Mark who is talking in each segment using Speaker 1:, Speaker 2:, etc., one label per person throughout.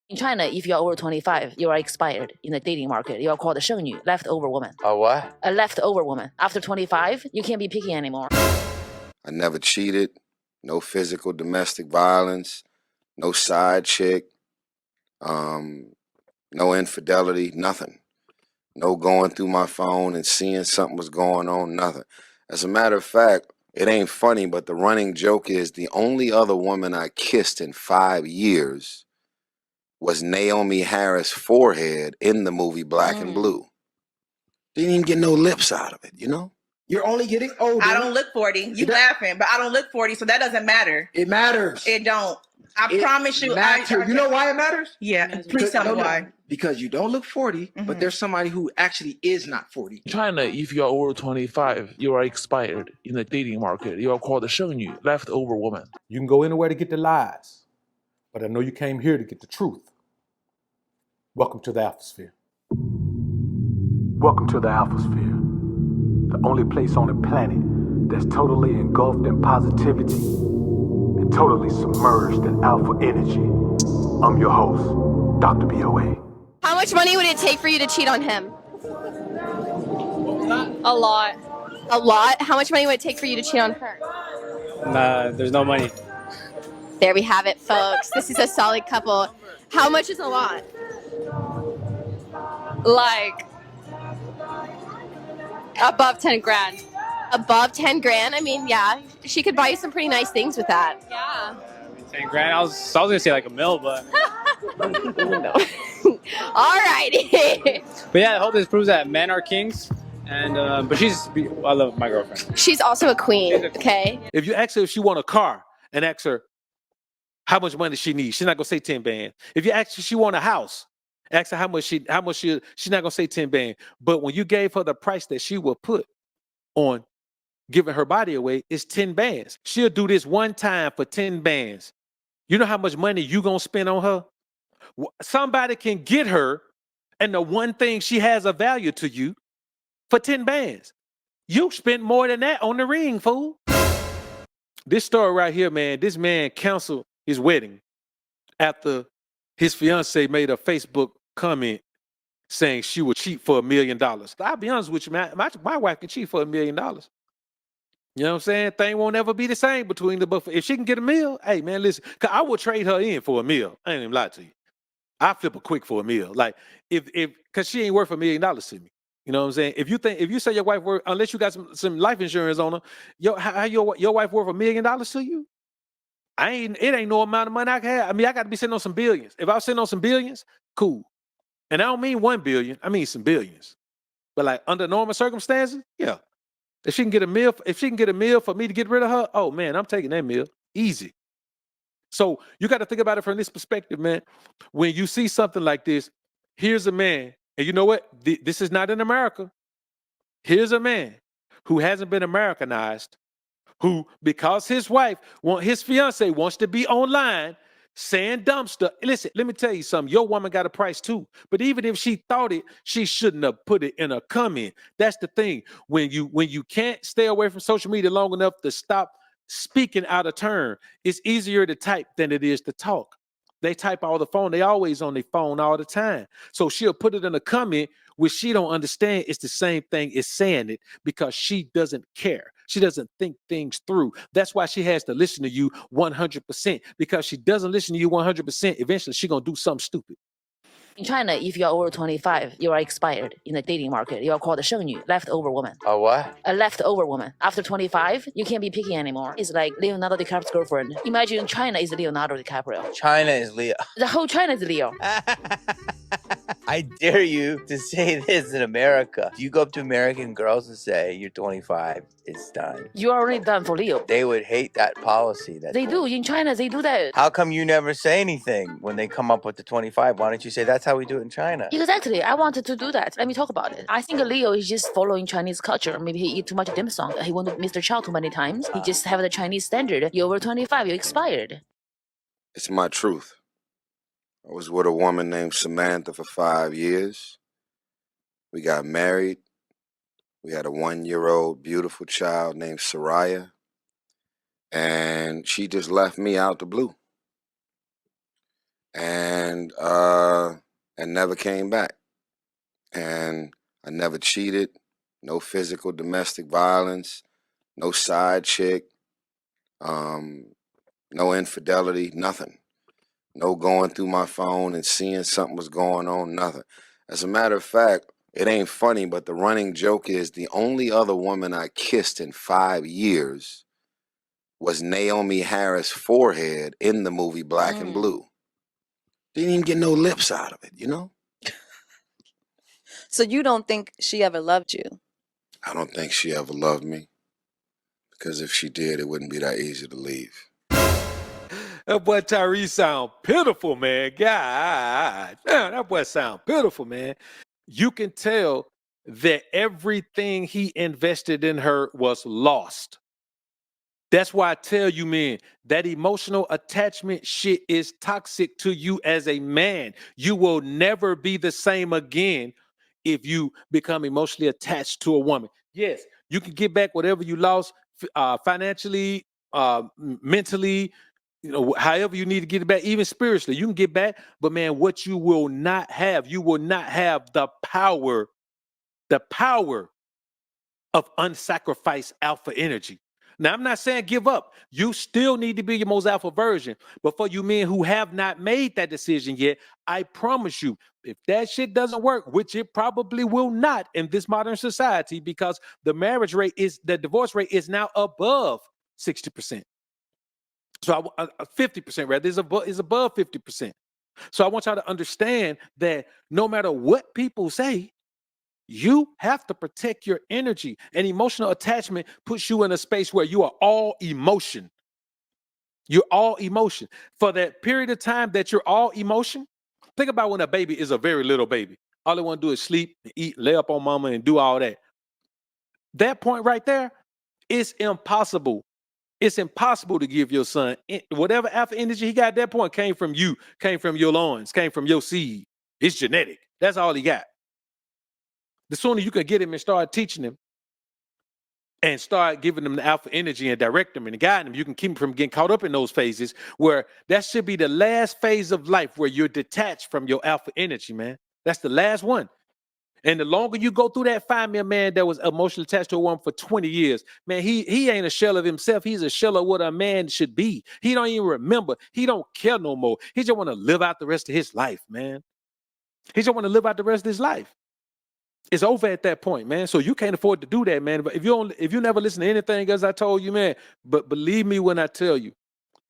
Speaker 1: In China, if you are over 25, you are expired in the dating market. You are called a 剩女, leftover woman.
Speaker 2: A what?
Speaker 1: A leftover woman. After 25, you can't be picky anymore.
Speaker 3: I never cheated. No physical domestic violence. No side chick. No infidelity. Nothing. No going through my phone and seeing something was going on. Nothing. As a matter of fact, it ain't funny, but the running joke is the only other woman I kissed in 5 years was Naomi Harris' forehead in the movie Black and Blue. Didn't even get no lips out of it, you know?
Speaker 4: You're only getting older.
Speaker 5: I don't look 40. You laughing, but I don't look 40, so that doesn't matter.
Speaker 4: It matters.
Speaker 5: It don't. I promise you.
Speaker 4: You know why it matters?
Speaker 5: Yeah, please tell me why.
Speaker 4: Because you don't look 40, but there's somebody who actually is not 40.
Speaker 6: In China, if you are over 25, you are expired in the dating market. You are called a 剩女, leftover woman.
Speaker 7: You can go anywhere to get the lies, but I know you came here to get the truth. Welcome to the Alphasphere. Welcome to the Alphasphere, the only place on the planet that's totally engulfed in positivity and totally submerged in alpha energy. I'm your host, Dr. BOA.
Speaker 8: How much money would it take for you to cheat on him?
Speaker 9: A lot.
Speaker 8: A lot? How much money would it take for you to cheat on her?
Speaker 9: Nah, there's no money.
Speaker 8: There we have it, folks. This is a solid couple. How much is a lot?
Speaker 9: Like above 10 grand.
Speaker 8: Above 10 grand? I mean, yeah, she could buy you some pretty nice things with that.
Speaker 9: Yeah. 10 grand? I was gonna say like a mil, but
Speaker 8: No. Alrighty.
Speaker 9: but yeah, I hope this proves that men are kings. And but I love my girlfriend.
Speaker 8: She's also a queen, okay?
Speaker 7: If you ask her if she want a car and ask her how much money she needs, she's not gonna say 10 bands. If you ask her if she want a house, ask her how much she's not gonna say 10 bands. But when you gave her the price that she would put on giving her body away, it's 10 bands. She'll do this one time for 10 bands. You know how much money you gonna spend on her? Somebody can get her, and the one thing she has a value to you for 10 bands. You spent more than that on the ring, fool. This story right here, man, this man canceled his wedding after his fiance made a Facebook comment saying she would cheat for $1 million. I'll be honest with you, man. My wife can cheat for $1 million. You know what I'm saying? Thing won't ever be the same between the both. If she can get a meal, hey, man, listen, cause I would trade her in for a meal. I ain't even lie to you. I flip her quick for a meal. Like, cause she ain't worth $1 million to me. You know what I'm saying? If you say your wife worth, unless you got some life insurance on her, your wife worth $1 million to you? It ain't no amount of money I can have. I mean, I got to be sitting on some billions. If I was sitting on some billions, cool. And I don't mean 1 billion, I mean some billions. But like under normal circumstances, yeah. If she can get a meal for me to get rid of her, oh man, I'm taking that meal. Easy. So you got to think about it from this perspective, man. When you see something like this, here's a man, and you know what? This is not in America. Here's a man who hasn't been Americanized, who, because his fiance wants to be online saying dumb stuff. Listen, let me tell you something. Your woman got a price too. But even if she thought it, she shouldn't have put it in a comment. That's the thing. When you can't stay away from social media long enough to stop speaking out of turn, it's easier to type than it is to talk. They type all the phone. They always on their phone all the time. So she'll put it in a comment, which she don't understand. It's the same thing as saying it because she doesn't care. She doesn't think things through. That's why she has to listen to you 100%, because she doesn't listen to you 100%. Eventually, she's going to do something stupid.
Speaker 1: In China, if you are over 25, you are expired in the dating market. You are called a 剩女, leftover woman.
Speaker 2: A what?
Speaker 1: A leftover woman. After 25, you can't be picky anymore. It's like Leonardo DiCaprio's girlfriend. Imagine China is Leonardo DiCaprio.
Speaker 2: China is Leo.
Speaker 1: The whole China is Leo.
Speaker 2: I dare you to say this in America. If you go up to American girls and say you're 25, it's done.
Speaker 1: You are already done for Leo.
Speaker 2: They would hate that policy.
Speaker 1: They do. In China, they do that.
Speaker 2: How come you never say anything when they come up with the 25? Why don't you say that's how we do it in China?
Speaker 1: Exactly. I wanted to do that. Let me talk about it. I think Leo is just following Chinese culture. Maybe he eat too much dim sum. He went to Mr. Chow too many times. He just have the Chinese standard. You're over 25, you're expired.
Speaker 3: It's my truth. I was with a woman named Samantha for 5 years. We got married. We had a 1-year-old beautiful child named Soraya. And she just left me out the blue. and never came back. And I never cheated, no physical domestic violence, no side chick, no infidelity, nothing. No going through my phone and seeing something was going on, nothing. As a matter of fact, it ain't funny, but the running joke is the only other woman I kissed in 5 years was Naomi Harris' forehead in the movie Black and Blue. Didn't even get no lips out of it, you know?
Speaker 10: So you don't think she ever loved you?
Speaker 3: I don't think she ever loved me, because if she did, it wouldn't be that easy to leave.
Speaker 7: That boy Tyrese sound pitiful, man. God, man, that boy sound pitiful, man. You can tell that everything he invested in her was lost. That's why I tell you, man, that emotional attachment shit is toxic to you as a man. You will never be the same again if you become emotionally attached to a woman. Yes, you can get back whatever you lost financially, mentally, you know, however you need to get it back, even spiritually, you can get back. But man, what you will not have the power of unsacrificed alpha energy. Now, I'm not saying give up. You still need to be your most alpha version. But for you men who have not made that decision yet, I promise you, if that shit doesn't work, which it probably will not in this modern society, because the divorce rate is now above 60%. So 50% rather is above 50%. So I want y'all to understand that no matter what people say, you have to protect your energy. And emotional attachment puts you in a space where you are all emotion. You're all emotion. For that period of time that you're all emotion, think about when a baby is a very little baby. All they want to do is sleep, eat, lay up on mama, and do all that. That point right there, it's impossible. It's impossible to give your son whatever alpha energy he got at that point came from you, came from your loins, came from your seed. It's genetic. That's all he got. The sooner you can get him and start teaching him and start giving them the alpha energy and direct them and guide them, you can keep them from getting caught up in those phases where that should be the last phase of life where you're detached from your alpha energy, man. That's the last one. And the longer you go through that, find me a man that was emotionally attached to a woman for 20 years. Man, he ain't a shell of himself. He's a shell of what a man should be. He don't even remember. He don't care no more. He just want to live out the rest of his life, man. He just want to live out the rest of his life. It's over at that point, man. So you can't afford to do that, man. But if you never listen to anything as I told you, man, but believe me when I tell you,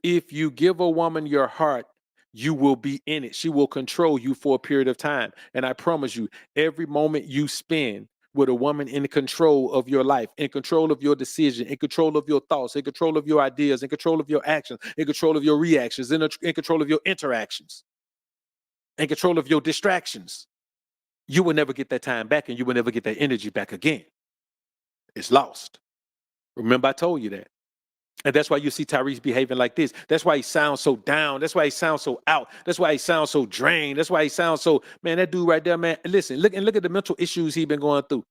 Speaker 7: if you give a woman your heart, you will be in it. She will control you for a period of time. And I promise you, every moment you spend with a woman in control of your life, in control of your decision, in control of your thoughts, in control of your ideas, in control of your actions, in control of your reactions, in control of your interactions, in control of your distractions, you will never get that time back and you will never get that energy back again. It's lost. Remember, I told you that. And that's why you see Tyrese behaving like this. That's why he sounds so down. That's why he sounds so out. That's why he sounds so drained. That's why he sounds so, man, that dude right there, man. Listen, look at the mental issues he's been going through.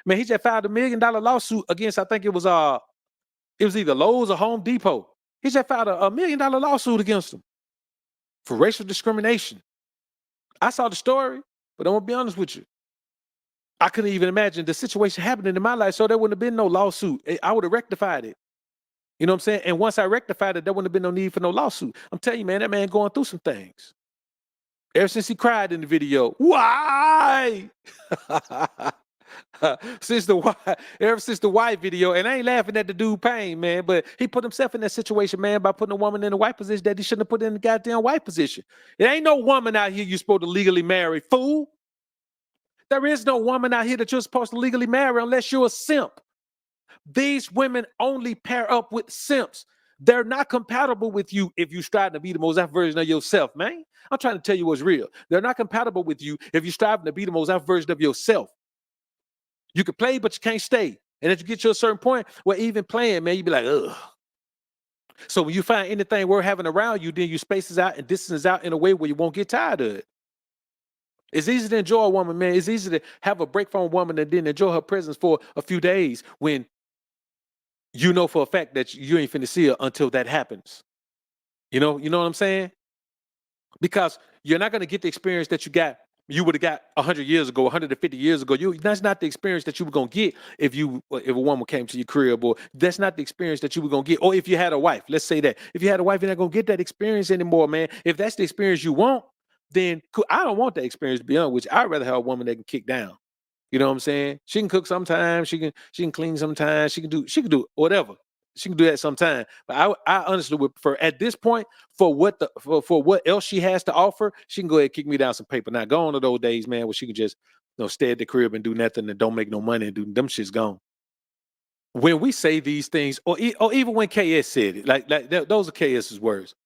Speaker 7: Man, he just filed $1 million lawsuit against, I think it was either Lowe's or Home Depot. He just filed $1 million lawsuit against him for racial discrimination. I saw the story, but I'm gonna be honest with you. I couldn't even imagine the situation happening in my life, so there wouldn't have been no lawsuit. I would have rectified it. You know what I'm saying? And once I rectified it, there wouldn't have been no need for no lawsuit. I'm telling you, man, that man going through some things. Ever since he cried in the video, why? Ever since the white video, and I ain't laughing at the dude pain, man, but he put himself in that situation, man, by putting a woman in the white position that he shouldn't have put in the goddamn white position. It ain't no woman out here you're supposed to legally marry, fool. There is no woman out here that you're supposed to legally marry unless you're a simp. These women only pair up with simps. They're not compatible with you if you strive to be the most alpha version of yourself, man. I'm trying to tell you what's real. They're not compatible with you if you're striving to be the most alpha version of yourself. You can play, but you can't stay. And if you get to a certain point where even playing, man, you be like, ugh. So when you find anything worth having around you, then you spaces out and distances out in a way where you won't get tired of it. It's easy to enjoy a woman, man. It's easy to have a break from a woman and then enjoy her presence for a few days when you know for a fact that you ain't finna see her until that happens. You know what I'm saying? because you're not going to get the experience that you would have got 100 years ago, 150 years ago. That's not the experience that you were going to get if a woman came to your crib, or that's not the experience that you were going to get. Or if you had a wife, let's say that. If you had a wife, you're not going to get that experience anymore, man. If that's the experience you want, then I don't want that experience, to be honest with you. I'd rather have a woman that can kick down. You know what I'm saying? She can cook sometimes, she can clean sometimes, she can do whatever. She can do that sometime. But I honestly would prefer at this point, for what else she has to offer, she can go ahead and kick me down some paper. Now, go on to those days, man, where she can just stay at the crib and do nothing and don't make no money and do them shit's gone. When we say these things, or even when KS said it, like those are KS's words.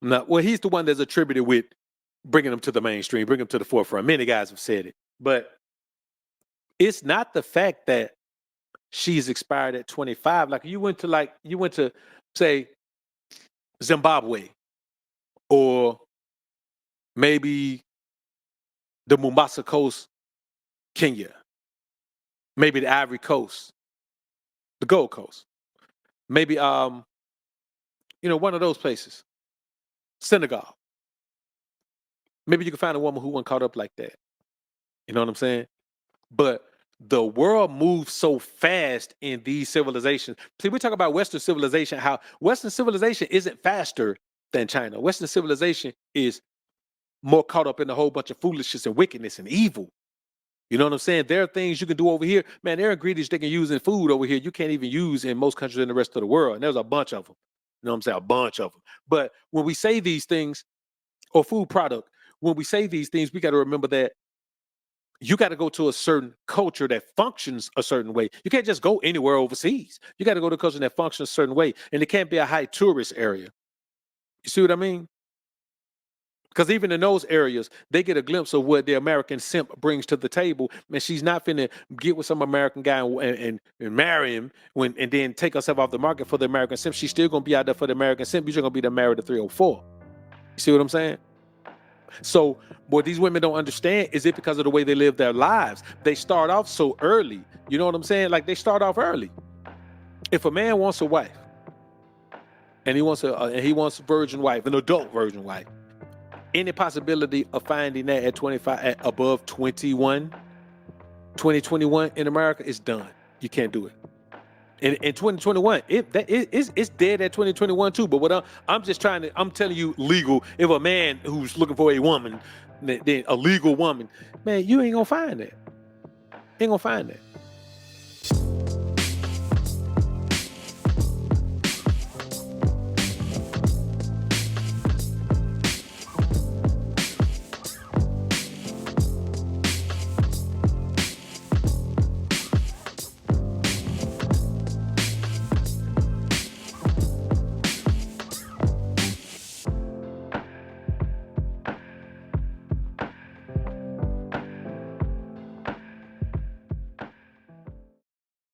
Speaker 7: Now, well, he's the one that's attributed with bringing them to the mainstream, bringing them to the forefront. Many guys have said it, but it's not the fact that she's expired at 25. Like you went to say Zimbabwe, or maybe the Mombasa Coast, Kenya, maybe the Ivory Coast, the Gold Coast, maybe one of those places, Senegal. Maybe you can find a woman who wasn't caught up like that. You know what I'm saying? But the world moves so fast in these civilizations. See, we talk about Western civilization, how Western civilization isn't faster than China. Western civilization is more caught up in a whole bunch of foolishness and wickedness and evil. You know what I'm saying? There are things you can do over here. Man, there are ingredients they can use in food over here you can't even use in most countries in the rest of the world. And there's a bunch of them. You know what I'm saying? A bunch of them. But when we say these things, or food product, when we say these things, we got to remember that you got to go to a certain culture that functions a certain way. You can't just go anywhere overseas. You got to go to a culture that functions a certain way. And it can't be a high tourist area. You see what I mean? Because even in those areas, they get a glimpse of what the American simp brings to the table. And she's not finna get with some American guy and marry him and then take herself off the market for the American simp. She's still going to be out there for the American simp. You're just going to be the married to 304. You see what I'm saying? So what these women don't understand is it because of the way they live their lives. They start off so early. You know what I'm saying? Like they start off early. If a man wants a wife and he wants a virgin wife, an adult virgin wife, any possibility of finding that at 25, at above 21, 2021 in America is done. You can't do it. In 2021, it's dead at 2021 too. But what I'm telling you legal. If a man who's looking for a woman, then a legal woman, man, you ain't gonna find that. Ain't gonna find that.